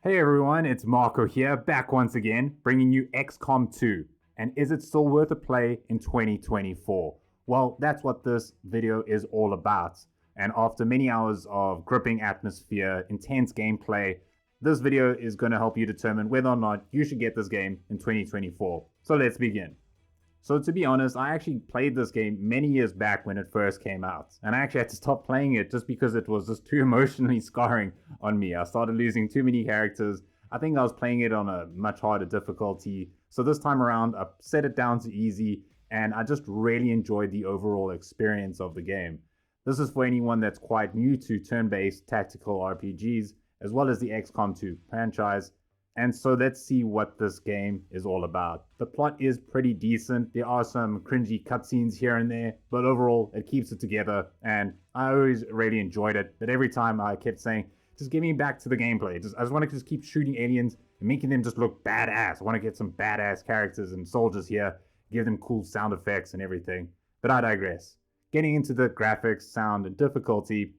Hey everyone, it's Marco here, back once again, bringing you XCOM2. And is it still worth a play in 2024? Well, that's what this video is all about. And after many hours of gripping atmosphere, intense gameplay, this video is going to help you determine whether or not you should get this game in 2024. So let's begin. So to be honest, I actually played this game many years back when it first came out. And I actually had to stop playing it just because it was just too emotionally scarring on me. I started losing too many characters. I think I was playing it on a much harder difficulty. So this time around, I set it down to easy and I just really enjoyed the overall experience of the game. This is for anyone that's quite new to turn-based tactical RPGs, as well as the XCOM2 franchise. And so let's see what this game is all about. The plot is pretty decent. There are some cringy cutscenes here and there, but overall it keeps it together and I always really enjoyed it. But every time I kept saying, just get me back to the gameplay. I just want to just keep shooting aliens and making them just look badass. I want to get some badass characters and soldiers here, give them cool sound effects and everything. But I digress. Getting into the graphics, sound, and difficulty,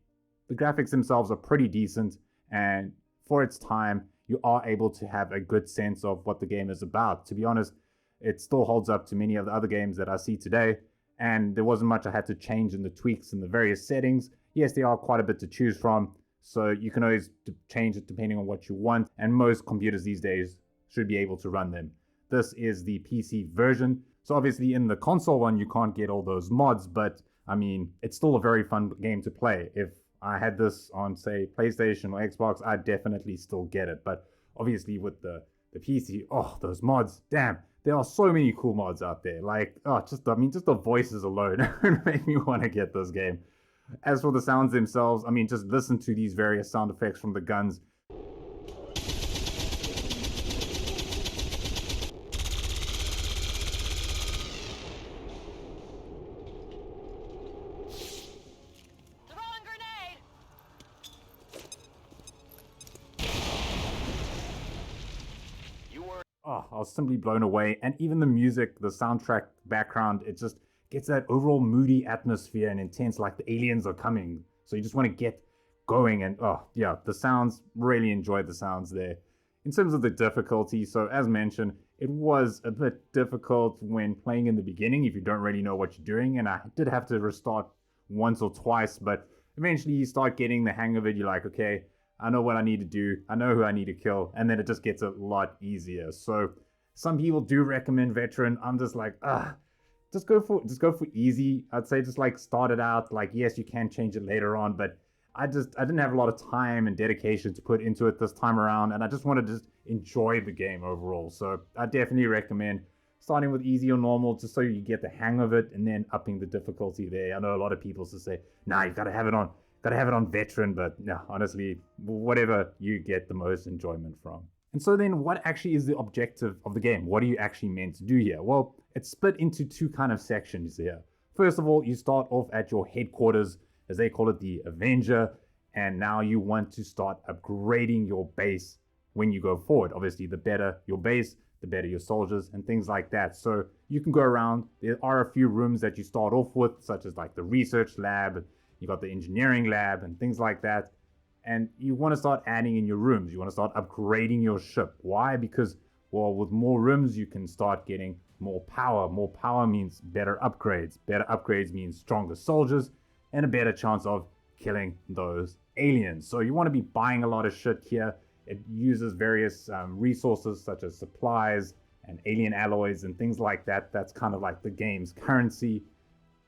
the graphics themselves are pretty decent, and for its time, you are able to have a good sense of what the game is about. To be honest, it still holds up to many of the other games that I see today, and there wasn't much I had to change in the tweaks and the various settings. Yes, there are quite a bit to choose from, so you can always change it depending on what you want, and most computers these days should be able to run them. This is the PC version, so obviously in the console one you can't get all those mods, but I mean, it's still a very fun game to play. If I had this on, say, PlayStation or Xbox, I'd definitely still get it. But obviously with the PC, oh, those mods, damn, there are so many cool mods out there. Like, just the voices alone make me want to get this game. As for the sounds themselves, I mean, just listen to these various sound effects from the guns. Oh, I was simply blown away. And even the music, the soundtrack background, it just gets that overall moody atmosphere and intense, like the aliens are coming. So you just want to get going. And oh, yeah, the sounds, really enjoyed the sounds there. In terms of the difficulty, so as mentioned, it was a bit difficult when playing in the beginning if you don't really know what you're doing. And I did have to restart once or twice, but eventually you start getting the hang of it. You're like, okay, I know what I need to do. I know who I need to kill. And then it just gets a lot easier. So some people do recommend veteran. I'm just like, just go for easy. I'd say just like start it out. Like, yes, you can change it later on, but I didn't have a lot of time and dedication to put into it this time around. And I just wanted to just enjoy the game overall. So I definitely recommend starting with easy or normal just so you get the hang of it and then upping the difficulty there. I know a lot of people say, nah, you gotta have it on veteran, but no, honestly, whatever you get the most enjoyment from. And so then what actually is the objective of the game? What are you actually meant to do here? Well, it's split into two kind of sections here. First of all, you start off at your headquarters, as they call it, the Avenger, and now you want to start upgrading your base when you go forward. Obviously, the better your base, the better your soldiers and things like that. So you can go around. There are a few rooms that you start off with, such as like the research lab, you got the engineering lab and things like that. And you want to start adding in your rooms. You want to start upgrading your ship. Why? Because, well, with more rooms, you can start getting more power. More power means better upgrades. Better upgrades means stronger soldiers and a better chance of killing those aliens. So you want to be buying a lot of shit here. It uses various resources such as supplies and alien alloys and things like that. That's kind of like the game's currency.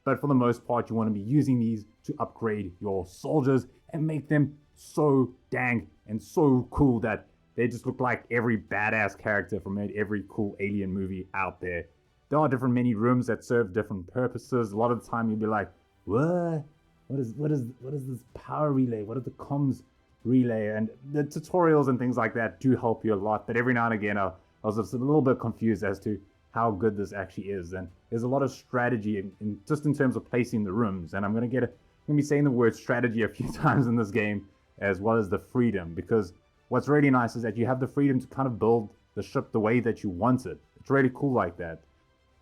But for the most part, you want to be using these to upgrade your soldiers and make them so dang and so cool that they just look like every badass character from every cool alien movie out there. There are different mini rooms that serve different purposes. A lot of the time you'll be like, what? What is this power relay? What are the comms relay? And the tutorials and things like that do help you a lot. But every now and again, I was just a little bit confused as to how good this actually is. And there's a lot of strategy in just in terms of placing the rooms. And I'm going to be saying the word strategy a few times in this game, as well as the freedom, because what's really nice is that you have the freedom to kind of build the ship the way that you want it. It's really cool like that.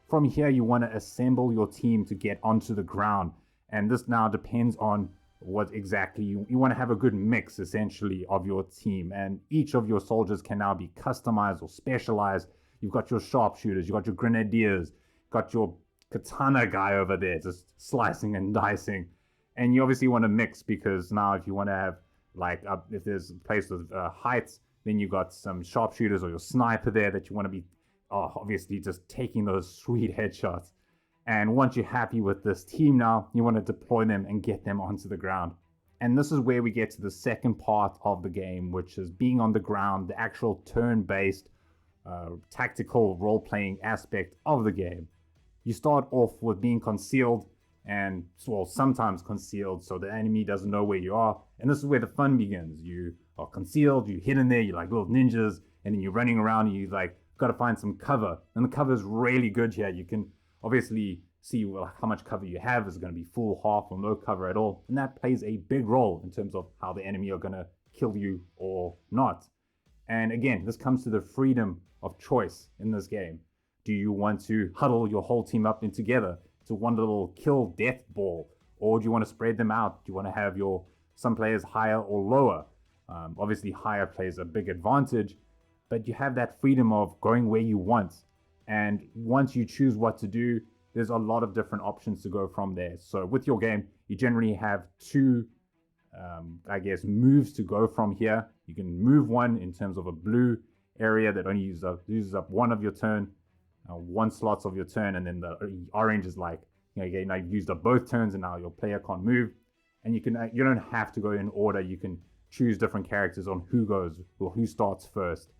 From here, you want to assemble your team to get onto the ground. And this now depends on what exactly you want to have a good mix essentially of your team, and each of your soldiers can now be customized or specialized. You've got your sharpshooters, you've got your grenadiers, got your katana guy over there just slicing and dicing, and you obviously want to mix because now if you want to have like if there's a place with heights, then you got some sharpshooters or your sniper there that you want to be obviously just taking those sweet headshots. And once you're happy with this team now, you want to deploy them and get them onto the ground. And this is where we get to the second part of the game, which is being on the ground, the actual turn-based tactical role-playing aspect of the game. You start off with being concealed, and well, sometimes concealed so the enemy doesn't know where you are. And this is where the fun begins. You are concealed, you're hidden there, you're like little ninjas, and then you're running around and you like got to find some cover. And the cover is really good here. You can obviously see how much cover you have. Is it going to be full, half, or no cover at all? And that plays a big role in terms of how the enemy are going to kill you or not. And again, this comes to the freedom of choice in this game. Do you want to huddle your whole team up in together to one little kill death ball? Or do you want to spread them out? Do you want to have some players higher or lower? Obviously, higher plays a big advantage, but you have that freedom of going where you want. And once you choose what to do, there's a lot of different options to go from there. So with your game, you generally have two, moves to go from here. You can move one in terms of a blue area that only uses up one of your turn, one slots of your turn, and then the orange is like, now you've used up both turns and now your player can't move. And you don't have to go in order. You can choose different characters on who goes or who starts first.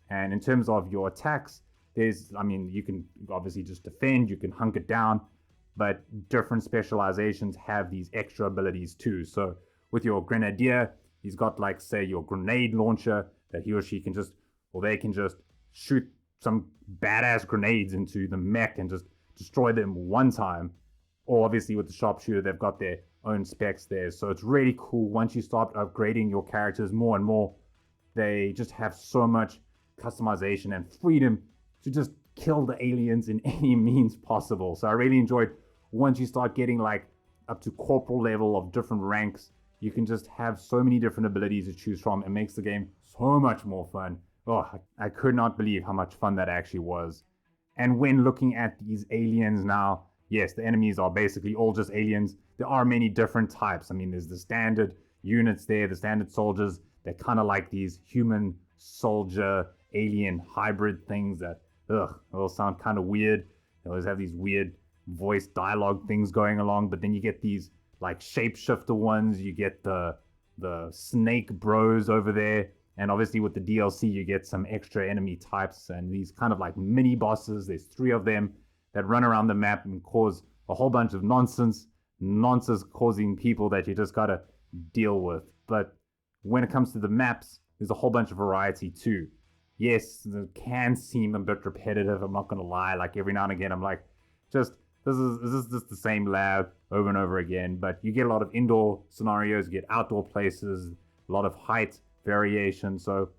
And in terms of your attacks, you can obviously just defend, you can hunker down, but different specializations have these extra abilities too. So with your grenadier, he's got like, say, your grenade launcher that he or she can they can just shoot some badass grenades into the mech and just destroy them one time. Or obviously with the sharpshooter, they've got their own specs there. So it's really cool. Once you start upgrading your characters more and more, they just have so much customization and freedom to just kill the aliens in any means possible. So I really enjoyed once you start getting like up to corporal level of different ranks, you can just have so many different abilities to choose from. It makes the game so much more fun. Oh, I could not believe how much fun that actually was. And when looking at these aliens now, yes, the enemies are basically all just aliens. There are many different types. I mean, there's the standard units there, the standard soldiers. They're kind of like these human soldier alien hybrid things that all sound kind of weird. They always have these weird voice dialogue things going along, but then you get these like shapeshifter ones. You get the snake bros over there, and obviously with the DLC you get some extra enemy types and these kind of like mini bosses. There's 3 of them that run around the map and cause a whole bunch of nonsense causing people that you just gotta deal with. But when it comes to the maps, there's a whole bunch of variety too. Yes, it can seem a bit repetitive, I'm not gonna lie. Like every now and again I'm like, this is just the same lab over and over again. But you get a lot of indoor scenarios, you get outdoor places, a lot of height variation. So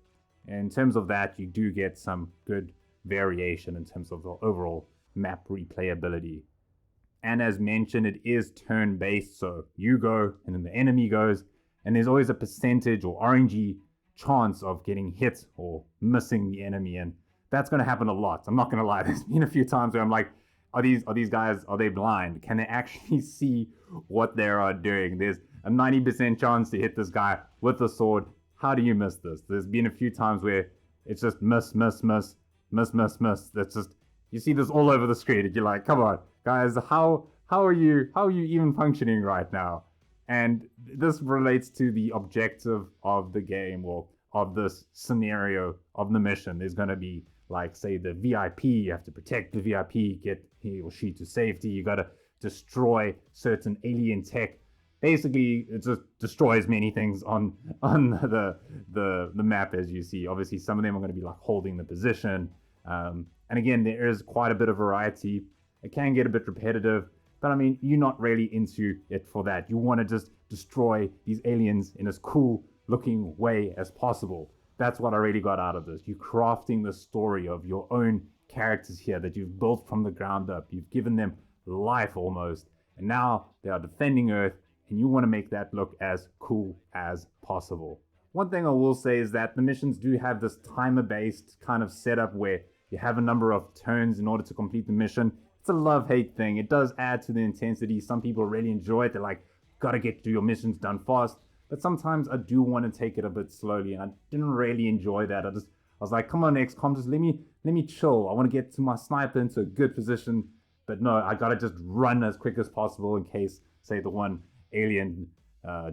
in terms of that, you do get some good variation in terms of the overall map replayability. And as mentioned, it is turn-based, so you go and then the enemy goes, and there's always a percentage or RNG chance of getting hit or missing the enemy, and that's going to happen a lot. I'm not going to lie, there's been a few times where I'm like, are these guys, are they blind? Can they actually see what they are doing? There's a 90% chance to hit this guy with the sword. How do you miss this? There's been a few times where it's just miss. That's just, you see this all over the screen and you're like, come on guys, how are you even functioning right now? And this relates to the objective of the game, or of this scenario of the mission. There's going to be, like, say, the VIP. You have to protect the VIP, get he or she to safety. You got to destroy certain alien tech. Basically, it just destroys many things on the map, as you see. Obviously, some of them are going to be like holding the position. And again, there is quite a bit of variety. It can get a bit repetitive, but I mean, you're not really into it for that. You want to just destroy these aliens in as cool looking way as possible. That's what I really got out of this. You're crafting the story of your own characters here that you've built from the ground up. You've given them life almost, and now they are defending Earth, and you want to make that look as cool as possible. One thing I will say is that the missions do have this timer-based kind of setup where you have a number of turns in order to complete the mission. It's a love-hate thing. It does add to the intensity. Some people really enjoy it. They're like, gotta get your missions done fast. But sometimes I do want to take it a bit slowly, and I didn't really enjoy that. I was like, come on, XCOM, just let me chill. I want to get to my sniper into a good position. But no, I gotta just run as quick as possible in case, say, the one alien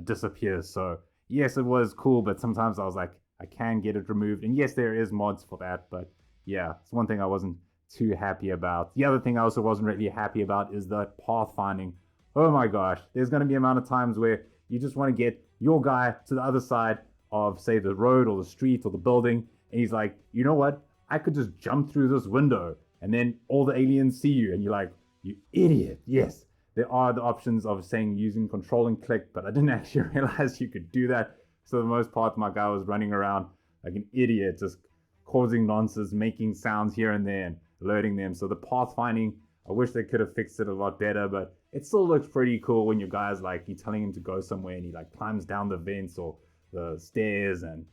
disappears. So yes, it was cool, but sometimes I was like, I can get it removed. And yes, there is mods for that, but yeah, it's one thing I wasn't too happy about. The other thing I also wasn't really happy about is the pathfinding. Oh my gosh, there's going to be amount of times where you just want to get your guy to the other side of, say, the road or the street or the building, and he's like, you know what? I could just jump through this window, and then all the aliens see you, and you're like, you idiot. Yes, there are the options of saying using control and click, but I didn't actually realize you could do that. So for the most part, my guy was running around like an idiot, just causing nonsense, making sounds here and there and alerting them. So the pathfinding, I wish they could have fixed it a lot better, but it still looks pretty cool when your guy's like, you're telling him to go somewhere and he like climbs down the vents or the stairs and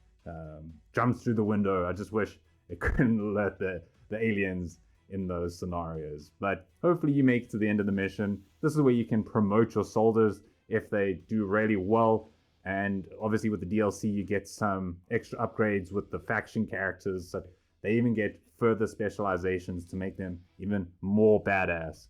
jumps through the window. I just wish it couldn't let the aliens in those scenarios. But hopefully you make it to the end of the mission. This is where you can promote your soldiers if they do really well. And obviously with the DLC, you get some extra upgrades with the faction characters. So they even get further specializations to make them even more badass.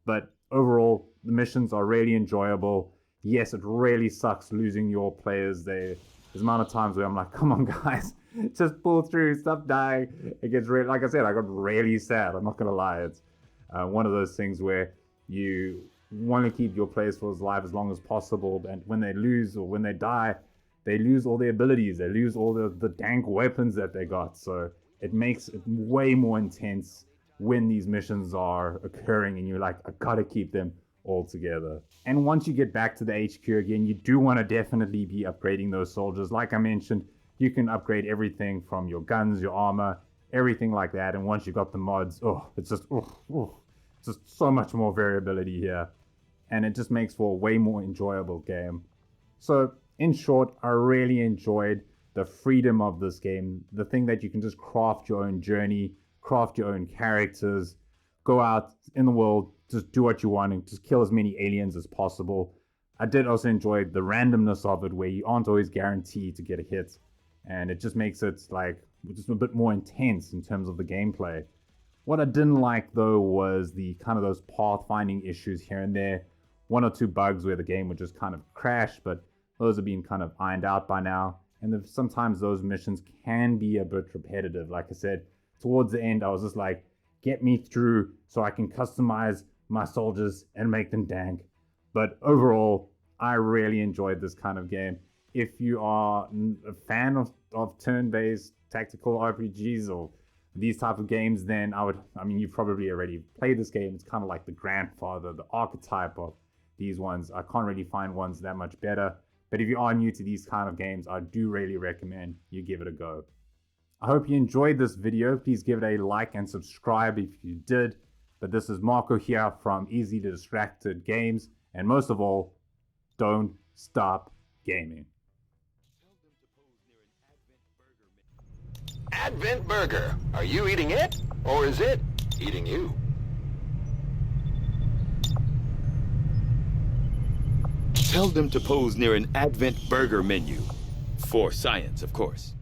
But overall, the missions are really enjoyable. Yes, it really sucks losing your players there. There's amount of times where I'm like, come on guys, just pull through, stop dying. It gets really, like I said, I got really sad. I'm not gonna lie. It's one of those things where you want to keep your players for alive as long as possible, and when they lose or when they die, they lose all their abilities. They lose all the dank weapons that they got. So it makes it way more intense when these missions are occurring and you're like, I gotta keep them all together. And once you get back to the HQ again, you do want to definitely be upgrading those soldiers. Like I mentioned, you can upgrade everything from your guns, your armor, everything like that. And once you got the mods, it's just so much more variability here. And it just makes for a way more enjoyable game. So in short, I really enjoyed the freedom of this game. The thing that you can just craft your own journey, craft your own characters, go out in the world, just do what you want and just kill as many aliens as possible. I did also enjoy the randomness of it where you aren't always guaranteed to get a hit. And it just makes it like just a bit more intense in terms of the gameplay. What I didn't like though was the kind of those pathfinding issues here and there. One or two bugs where the game would just kind of crash, but those have been kind of ironed out by now. And sometimes those missions can be a bit repetitive. Like I said, towards the end, I was just like, get me through so I can customize my soldiers and make them dank. But overall, I really enjoyed this kind of game. If you are a fan of turn-based tactical RPGs or these type of games, then you've probably already played this game. It's kind of like the grandfather, the archetype of these ones. I can't really find ones that much better. But if you are new to these kind of games, I do really recommend you give it a go. I hope you enjoyed this video. Please give it a like and subscribe if you did. But this is Marco here from Easy to Distracted Games. And most of all, don't stop gaming. Advent Burger. Are you eating it? Or is it eating you? Tell them to pose near an Advent Burger menu. For science, of course.